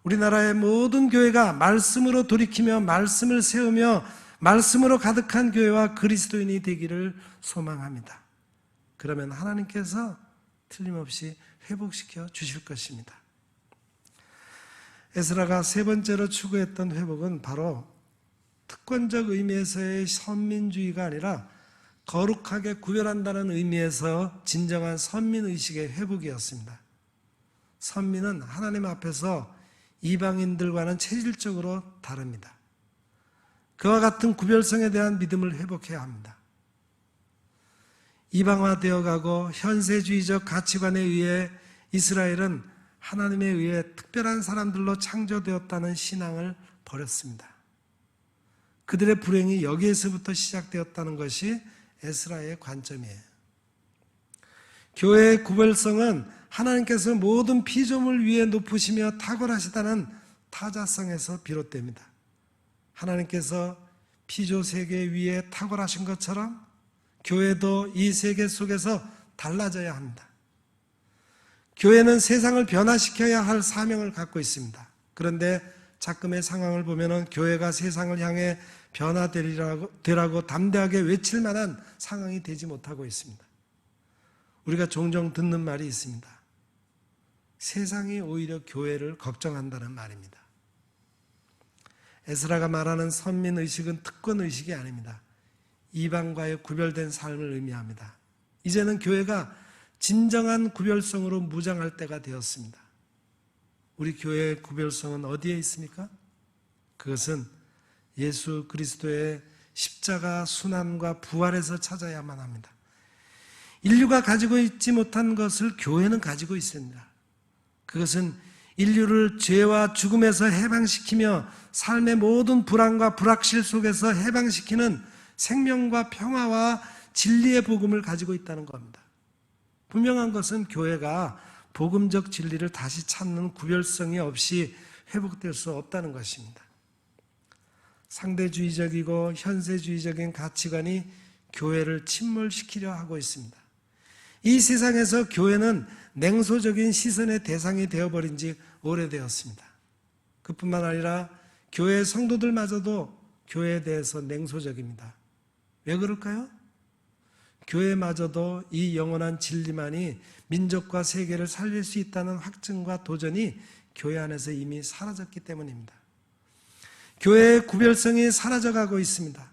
우리나라의 모든 교회가 말씀으로 돌이키며 말씀을 세우며 말씀으로 가득한 교회와 그리스도인이 되기를 소망합니다. 그러면 하나님께서 틀림없이 회복시켜 주실 것입니다. 에스라가 세 번째로 추구했던 회복은 바로 특권적 의미에서의 선민주의가 아니라 거룩하게 구별한다는 의미에서 진정한 선민의식의 회복이었습니다. 선민은 하나님 앞에서 이방인들과는 체질적으로 다릅니다. 그와 같은 구별성에 대한 믿음을 회복해야 합니다. 이방화되어 가고 현세주의적 가치관에 의해 이스라엘은 하나님에 의해 특별한 사람들로 창조되었다는 신앙을 버렸습니다. 그들의 불행이 여기에서부터 시작되었다는 것이 에스라의 관점이에요. 교회의 구별성은 하나님께서 모든 피조물 위에 높으시며 탁월하시다는 타자성에서 비롯됩니다. 하나님께서 피조 세계 위에 탁월하신 것처럼 교회도 이 세계 속에서 달라져야 합니다. 교회는 세상을 변화시켜야 할 사명을 갖고 있습니다. 그런데 작금의 상황을 보면 교회가 세상을 향해 변화되라고 담대하게 외칠 만한 상황이 되지 못하고 있습니다. 우리가 종종 듣는 말이 있습니다. 세상이 오히려 교회를 걱정한다는 말입니다. 에스라가 말하는 선민의식은 특권의식이 아닙니다. 이방과의 구별된 삶을 의미합니다. 이제는 교회가 진정한 구별성으로 무장할 때가 되었습니다. 우리 교회의 구별성은 어디에 있습니까? 그것은 예수 그리스도의 십자가 순환과 부활에서 찾아야만 합니다. 인류가 가지고 있지 못한 것을 교회는 가지고 있습니다. 그것은 인류를 죄와 죽음에서 해방시키며 삶의 모든 불안과 불확실 속에서 해방시키는 생명과 평화와 진리의 복음을 가지고 있다는 겁니다. 분명한 것은 교회가 복음적 진리를 다시 찾는 구별성이 없이 회복될 수 없다는 것입니다. 상대주의적이고 현세주의적인 가치관이 교회를 침몰시키려 하고 있습니다. 이 세상에서 교회는 냉소적인 시선의 대상이 되어버린 지 오래되었습니다. 그뿐만 아니라 교회 성도들마저도 교회에 대해서 냉소적입니다. 왜 그럴까요? 교회마저도 이 영원한 진리만이 민족과 세계를 살릴 수 있다는 확증과 도전이 교회 안에서 이미 사라졌기 때문입니다. 교회의 구별성이 사라져가고 있습니다.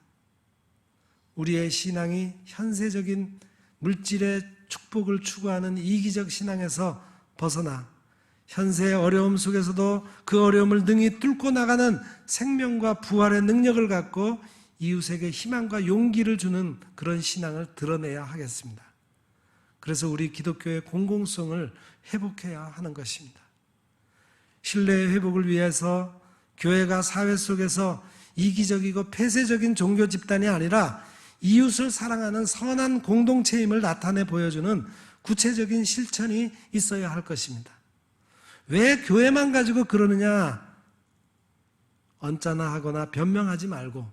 우리의 신앙이 현세적인 물질의 축복을 추구하는 이기적 신앙에서 벗어나 현세의 어려움 속에서도 그 어려움을 능히 뚫고 나가는 생명과 부활의 능력을 갖고 이웃에게 희망과 용기를 주는 그런 신앙을 드러내야 하겠습니다. 그래서 우리 기독교의 공공성을 회복해야 하는 것입니다. 신뢰의 회복을 위해서 교회가 사회 속에서 이기적이고 폐쇄적인 종교 집단이 아니라 이웃을 사랑하는 선한 공동체임을 나타내 보여주는 구체적인 실천이 있어야 할 것입니다. 왜 교회만 가지고 그러느냐? 언짢아 하거나 변명하지 말고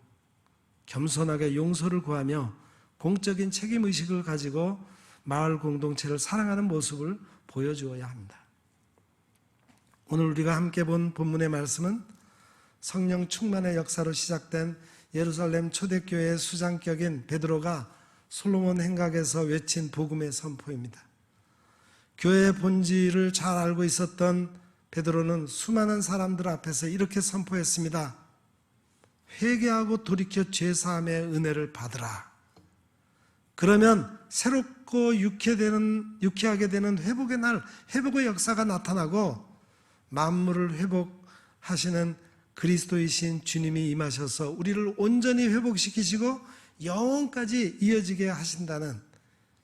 겸손하게 용서를 구하며 공적인 책임의식을 가지고 마을 공동체를 사랑하는 모습을 보여주어야 합니다. 오늘 우리가 함께 본 본문의 말씀은 성령 충만의 역사로 시작된 예루살렘 초대교회의 수장격인 베드로가 솔로몬 행각에서 외친 복음의 선포입니다. 교회의 본질을 잘 알고 있었던 베드로는 수많은 사람들 앞에서 이렇게 선포했습니다. 회개하고 돌이켜 죄사함의 은혜를 받으라. 그러면 새롭고 유쾌하게 되는 회복의 날, 회복의 역사가 나타나고 만물을 회복하시는 그리스도이신 주님이 임하셔서 우리를 온전히 회복시키시고 영원까지 이어지게 하신다는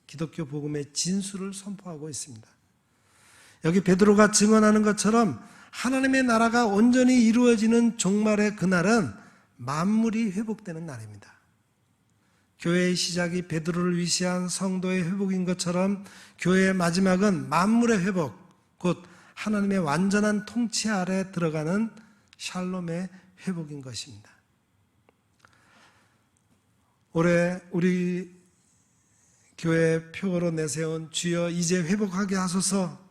기독교 복음의 진수를 선포하고 있습니다. 여기 베드로가 증언하는 것처럼 하나님의 나라가 온전히 이루어지는 종말의 그날은 만물이 회복되는 날입니다. 교회의 시작이 베드로를 위시한 성도의 회복인 것처럼 교회의 마지막은 만물의 회복, 곧 하나님의 완전한 통치 아래 들어가는 샬롬의 회복인 것입니다. 올해 우리 교회 표어로 내세운 주여 이제 회복하게 하소서,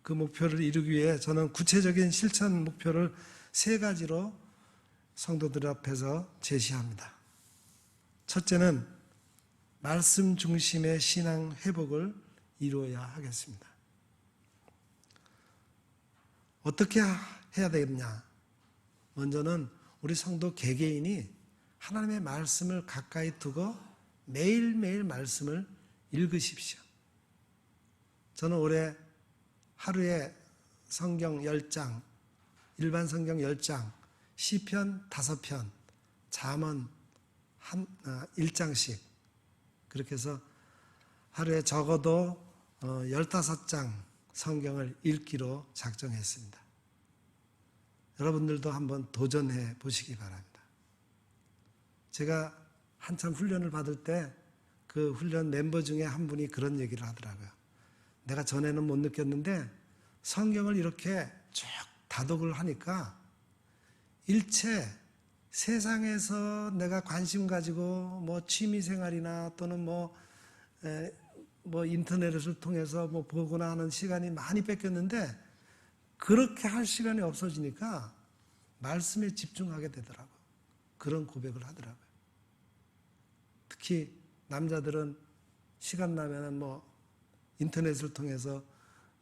그 목표를 이루기 위해 저는 구체적인 실천 목표를 3가지로 성도들 앞에서 제시합니다. 첫째는 말씀 중심의 신앙 회복을 이루어야 하겠습니다. 어떻게 해야 되겠냐? 먼저는 우리 성도 개개인이 하나님의 말씀을 가까이 두고 매일매일 말씀을 읽으십시오. 저는 올해 하루에 성경 10장, 일반 성경 10장, 시편 5편, 잠언 1장씩 그렇게 해서 하루에 적어도 15장 성경을 읽기로 작정했습니다. 여러분들도 한번 도전해 보시기 바랍니다. 제가 한참 훈련을 받을 때 그 훈련 멤버 중에 한 분이 그런 얘기를 하더라고요. 내가 전에는 못 느꼈는데 성경을 이렇게 쭉 다독을 하니까 일체 세상에서 내가 관심 가지고 뭐 취미생활이나 또는 뭐 인터넷을 통해서 뭐 보거나 하는 시간이 많이 뺏겼는데 그렇게 할 시간이 없어지니까 말씀에 집중하게 되더라고요. 그런 고백을 하더라고요. 특히 남자들은 시간 나면은 뭐 인터넷을 통해서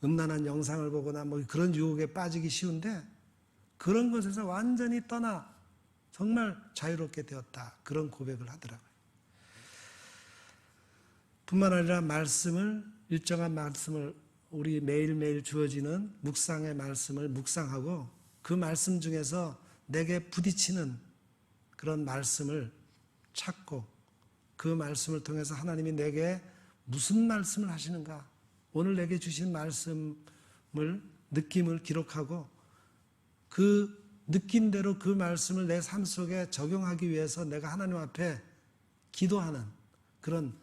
음란한 영상을 보거나 뭐 그런 유혹에 빠지기 쉬운데 그런 것에서 완전히 떠나 정말 자유롭게 되었다. 그런 고백을 하더라고요. 뿐만 아니라 일정한 말씀을 우리 매일매일 주어지는 묵상의 말씀을 묵상하고 그 말씀 중에서 내게 부딪히는 그런 말씀을 찾고 그 말씀을 통해서 하나님이 내게 무슨 말씀을 하시는가, 오늘 내게 주신 말씀을 느낌을 기록하고 그 느낀대로 그 말씀을 내 삶 속에 적용하기 위해서 내가 하나님 앞에 기도하는 그런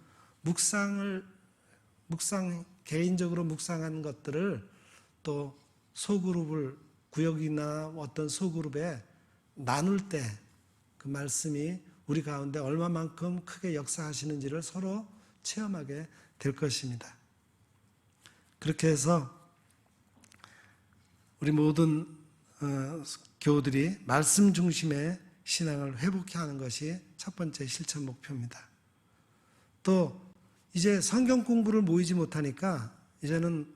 개인적으로 묵상하는 것들을 또 소그룹을 구역이나 어떤 소그룹에 나눌 때 그 말씀이 우리 가운데 얼마만큼 크게 역사하시는지를 서로 체험하게 될 것입니다. 그렇게 해서 우리 모든 교우들이 말씀 중심의 신앙을 회복해 하는 것이 첫 번째 실천 목표입니다. 또 이제 성경 공부를 모이지 못하니까 이제는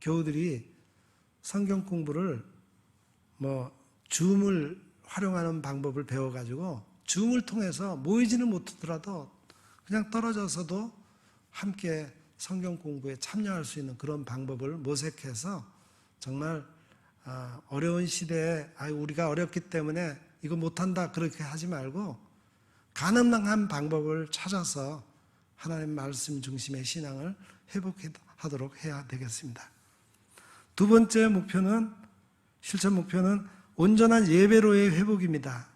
교우들이 성경 공부를 줌을 활용하는 방법을 배워가지고 줌을 통해서 모이지는 못하더라도 그냥 떨어져서도 함께 성경 공부에 참여할 수 있는 그런 방법을 모색해서 정말 어려운 시대에 우리가 어렵기 때문에 이거 못한다 그렇게 하지 말고 가능한 방법을 찾아서 하나님 말씀 중심의 신앙을 회복하도록 해야 되겠습니다. 두 번째 실천 목표는 온전한 예배로의 회복입니다.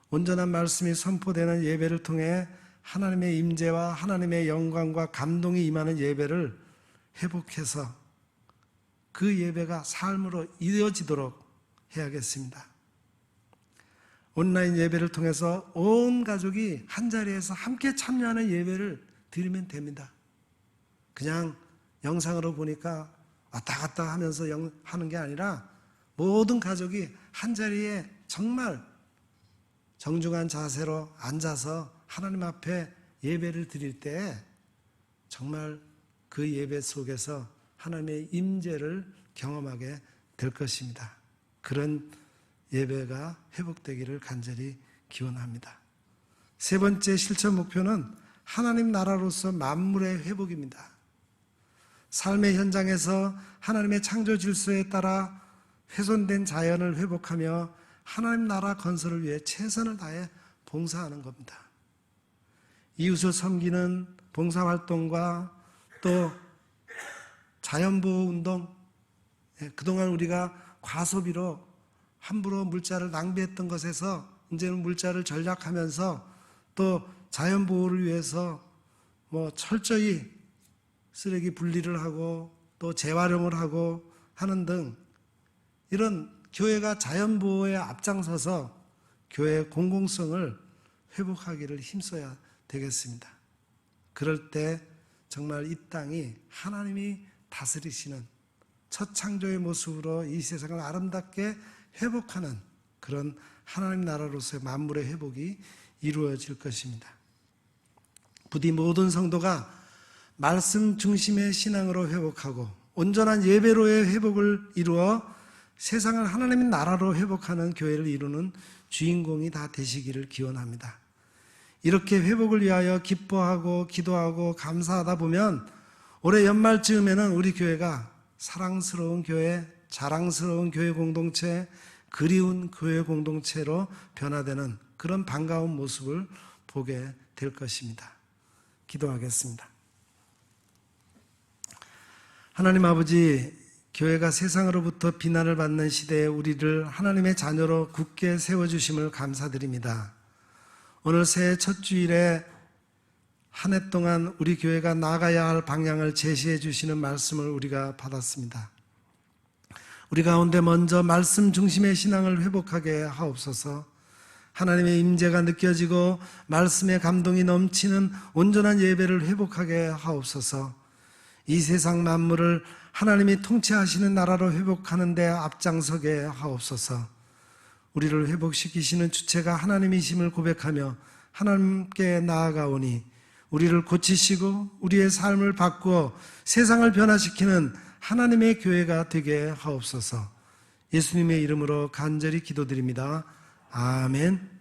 온전한 말씀이 선포되는 예배를 통해 하나님의 임재와 하나님의 영광과 감동이 임하는 예배를 회복해서 그 예배가 삶으로 이어지도록 해야겠습니다. 온라인 예배를 통해서 온 가족이 한자리에서 함께 참여하는 예배를 드리면 됩니다. 그냥 영상으로 보니까 왔다 갔다 하면서 하는 게 아니라 모든 가족이 한자리에 정말 정중한 자세로 앉아서 하나님 앞에 예배를 드릴 때 정말 그 예배 속에서 하나님의 임재를 경험하게 될 것입니다. 그런 예배가 회복되기를 간절히 기원합니다. 세 번째 실천 목표는 하나님 나라로서 만물의 회복입니다. 삶의 현장에서 하나님의 창조 질서에 따라 훼손된 자연을 회복하며 하나님 나라 건설을 위해 최선을 다해 봉사하는 겁니다. 이웃을 섬기는 봉사활동과 또 자연보호운동, 그동안 우리가 과소비로 함부로 물자를 낭비했던 것에서 이제는 물자를 절약하면서 또 자연보호를 위해서 철저히 쓰레기 분리를 하고 또 재활용을 하고 하는 등 이런 교회가 자연보호에 앞장서서 교회의 공공성을 회복하기를 힘써야 되겠습니다. 그럴 때 정말 이 땅이 하나님이 다스리시는 첫 창조의 모습으로 이 세상을 아름답게 회복하는 그런 하나님 나라로서의 만물의 회복이 이루어질 것입니다. 부디 모든 성도가 말씀 중심의 신앙으로 회복하고 온전한 예배로의 회복을 이루어 세상을 하나님의 나라로 회복하는 교회를 이루는 주인공이 다 되시기를 기원합니다. 이렇게 회복을 위하여 기뻐하고 기도하고 감사하다 보면 올해 연말 즈음에는 우리 교회가 사랑스러운 교회, 자랑스러운 교회 공동체, 그리운 교회 공동체로 변화되는 그런 반가운 모습을 보게 될 것입니다. 기도하겠습니다. 하나님 아버지, 교회가 세상으로부터 비난을 받는 시대에 우리를 하나님의 자녀로 굳게 세워주심을 감사드립니다. 오늘 새해 첫 주일에 한 해 동안 우리 교회가 나아가야 할 방향을 제시해 주시는 말씀을 우리가 받았습니다. 우리 가운데 먼저 말씀 중심의 신앙을 회복하게 하옵소서. 하나님의 임재가 느껴지고 말씀의 감동이 넘치는 온전한 예배를 회복하게 하옵소서. 이 세상 만물을 하나님이 통치하시는 나라로 회복하는 데 앞장서게 하옵소서. 우리를 회복시키시는 주체가 하나님이심을 고백하며 하나님께 나아가오니 우리를 고치시고 우리의 삶을 바꾸어 세상을 변화시키는 하나님의 교회가 되게 하옵소서. 예수님의 이름으로 간절히 기도드립니다. 아멘.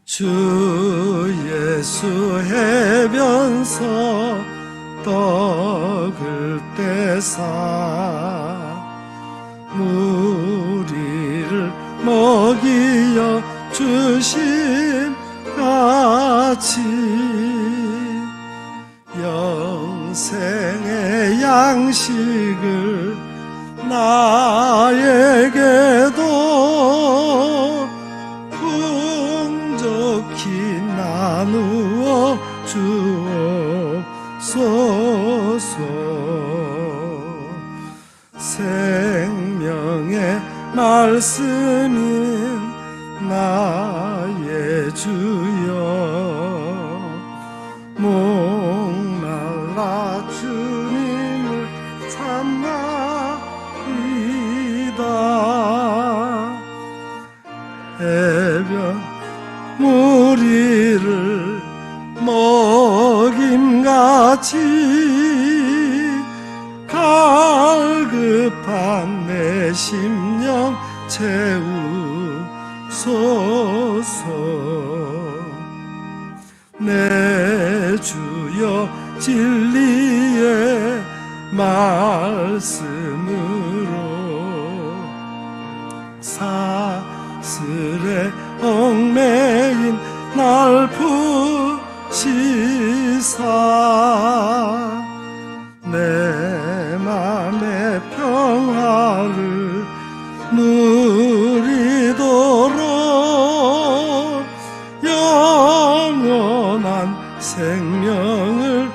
주 예수 해변서 떡을 떼사 무리를 먹이어 주신 같이 영생의 양식을 나에게도 풍족히 나누어 주옵소서. 생명의 말씀인 나의 주여, 목말라 주님을 찾나이다. 해변 무리를 먹임같이 갈급한 내 심령 채우소서. 내 주여 진리의 말씀으로 사슬에 얽매인 날 푸시사 내 맘의 평화를 누리도록 영원한 생명을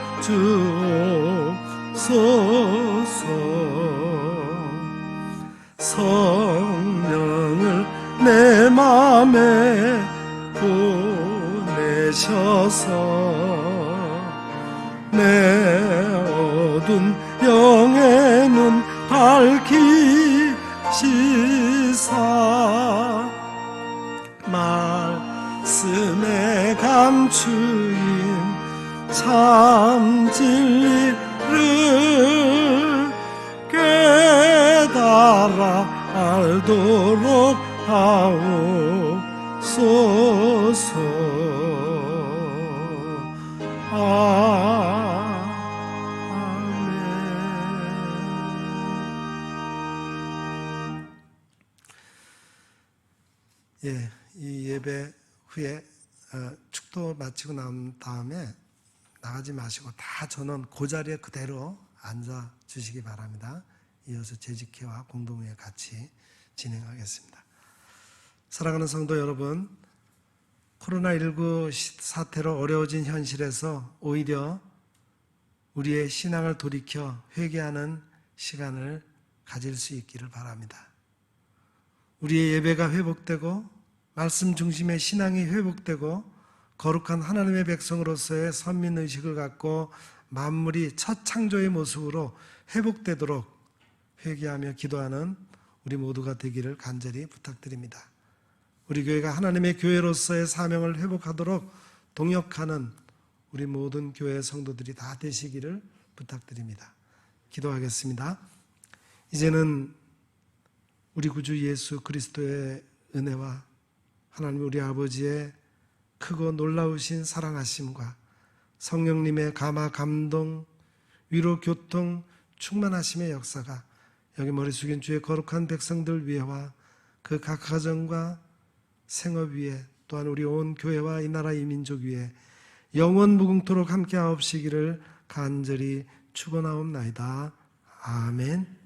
주옵소서. 성령을 내 맘에 보내셔서 내 어두운 영의 눈 밝히시사 말씀에 감추인 참 진리를 깨달아 알도록 하옵소서. 예, 이 예배 후에 축도 마치고 난 다음에 나가지 마시고 다 전원 그 자리에 그대로 앉아 주시기 바랍니다. 이어서 재직회와 공동회 같이 진행하겠습니다. 사랑하는 성도 여러분, 코로나19 사태로 어려워진 현실에서 오히려 우리의 신앙을 돌이켜 회개하는 시간을 가질 수 있기를 바랍니다. 우리의 예배가 회복되고 말씀 중심의 신앙이 회복되고 거룩한 하나님의 백성으로서의 선민의식을 갖고 만물이 첫 창조의 모습으로 회복되도록 회개하며 기도하는 우리 모두가 되기를 간절히 부탁드립니다. 우리 교회가 하나님의 교회로서의 사명을 회복하도록 동역하는 우리 모든 교회 성도들이 다 되시기를 부탁드립니다. 기도하겠습니다. 이제는 우리 구주 예수 그리스도의 은혜와 하나님 우리 아버지의 크고 놀라우신 사랑하심과 성령님의 감화 감동 위로 교통 충만하심의 역사가 여기 머리 숙인 주의 거룩한 백성들 위에와 그 각 가정과 생업 위에 또한 우리 온 교회와 이 나라 이 민족 위에 영원 무궁토록 함께 하옵시기를 간절히 축원하옵나이다. 아멘.